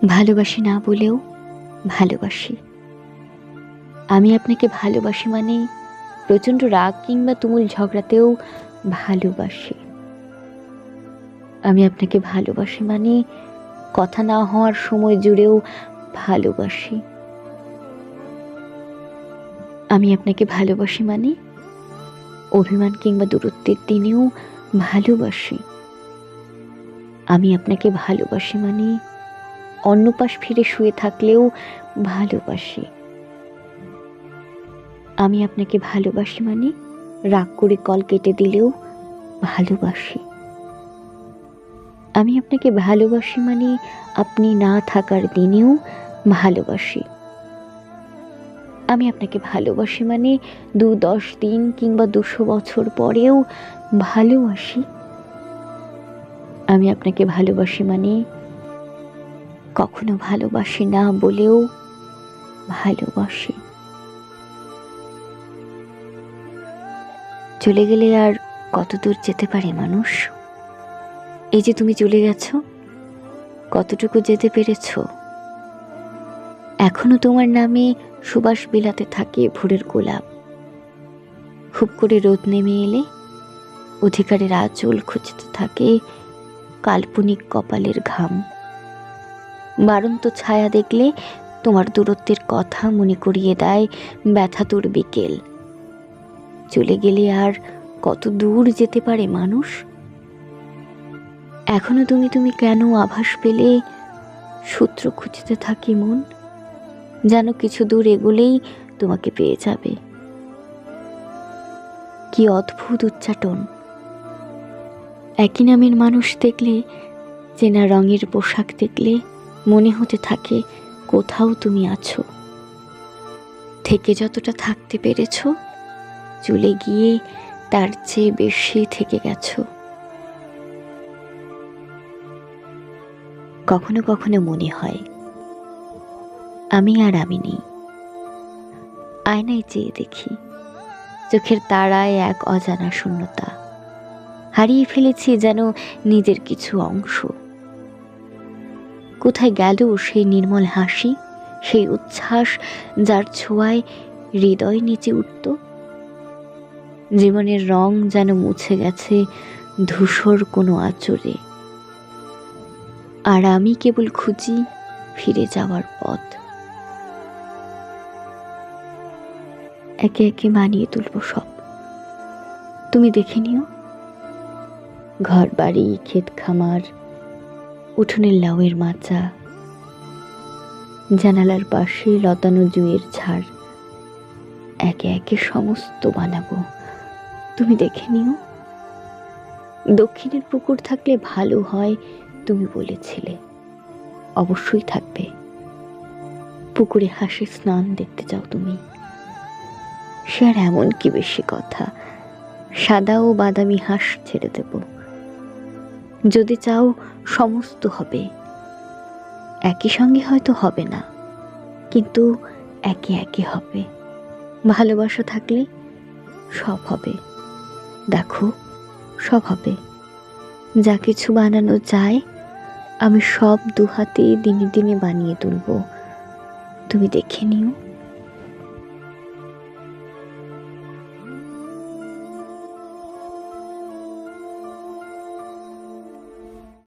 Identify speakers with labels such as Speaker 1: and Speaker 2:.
Speaker 1: ভালোবাসি না বলেও ভালোবাসি। আমি আপনাকে ভালোবাসি মানে প্রচণ্ড রাগ কিংবা তুমুল ঝগড়াতেও ভালোবাসি। আমি আপনাকে ভালোবাসি মানে কথা না হওয়ার সময় জুড়েও ভালোবাসি। আমি আপনাকে ভালোবাসি মানে অভিমান কিংবা দূরত্বের দিনেও ভালোবাসি। আমি আপনাকে ভালোবাসি মানে অন্য পাশ ফিরে শুয়ে থাকলেও ভালোবাসি। আমি আপনাকে ভালোবাসি মানে রাগ করে কল কেটে দিলেও ভালোবাসি। আমি আপনাকে ভালোবাসি মানে আপনি না থাকার দিনেও ভালোবাসি। আমি আপনাকে ভালোবাসি মানে 10 দিন কিংবা 200 বছর পরেও ভালোবাসি। আমি আপনাকে ভালোবাসি মানে কখনো ভালোবাসি না বলেও ভালোবাসি। চলে গেলে আর কত দূর যেতে পারে মানুষ? এই যে তুমি চলে গেছো, কতটুকু যেতে পেরেছো? এখনো তোমার নামে সুবাস বিলাতে থাকে ভোরের গোলাপ। খুব করে রোদ নেমে এলে অধিকারের আঁচল খুঁজতে থাকে কাল্পনিক কপালের ঘাম। বারন্ত ছায়া দেখলে তোমার দূরত্বের কথা মনে করিয়ে দেয় ব্যথাতুর বিকেল। চলে গেলে আর কত দূর যেতে পারে মানুষ? এখনো তুমি তুমি কেন আভাস পেলে সূত্র খুঁজতে থাকি মন, যেন কিছু দূর এগোলেই তোমাকে পেয়ে যাবে। কি অদ্ভুত উচ্চাটন! একই নামের মানুষ দেখলে, চেনা রঙের পোশাক দেখলে মনে হতে থাকে কোথাও তুমি আছো। থেকে যতটা থাকতে পেরেছো, চলে গিয়ে তার চেয়ে বেশি থেকে গেছো। কখনো কখনো মনে হয় আমি আর আমি নেই। আয়নায় চেয়ে দেখি, চোখের তারায় এক অজানা শূন্যতা। হারিয়ে ফেলেছি যেন নিজের কিছু অংশ। কোথায় গেল সেই নির্মল হাসি, সেই উচ্ছ্বাস যার ছোঁয়ায় হৃদয় নিচে উঠত? জীবনের রং যেন মুছে গেছে ধূসর কোনো আঁচড়ে। আর আমি কেবল খুঁজি ফিরে যাওয়ার পথ। একে একে মানিয়ে তুলব সব। তুমি দেখে নিও, ঘর বাড়ি, ক্ষেত খামার, উঠোনের লাউয়ের মাচা, জানালার পাশে লতানো জুঁয়ের ঝাড়, একে একে সমস্ত বানাবো। তুমি দেখে নিও। দক্ষিণের পুকুর থাকলে ভালো হয় তুমি বলেছিলে, অবশ্যই থাকবে। পুকুরে হাসি স্নান দেখতে চাও তুমি, সে আর এমন কি বেশি কথা। সাদা ও বাদামি হাঁস ছেড়ে দেব। যদি চাও সমস্ত হবে। একই সঙ্গে হয়তো হবে না, কিন্তু একে একে হবে। ভালোবাসা থাকলে সব হবে। দেখো, সব হবে। যা কিছু বানানো যায় আমি সব দুহাতে দিনে দিনে বানিয়ে তুলব। তুমি দেখে নিও।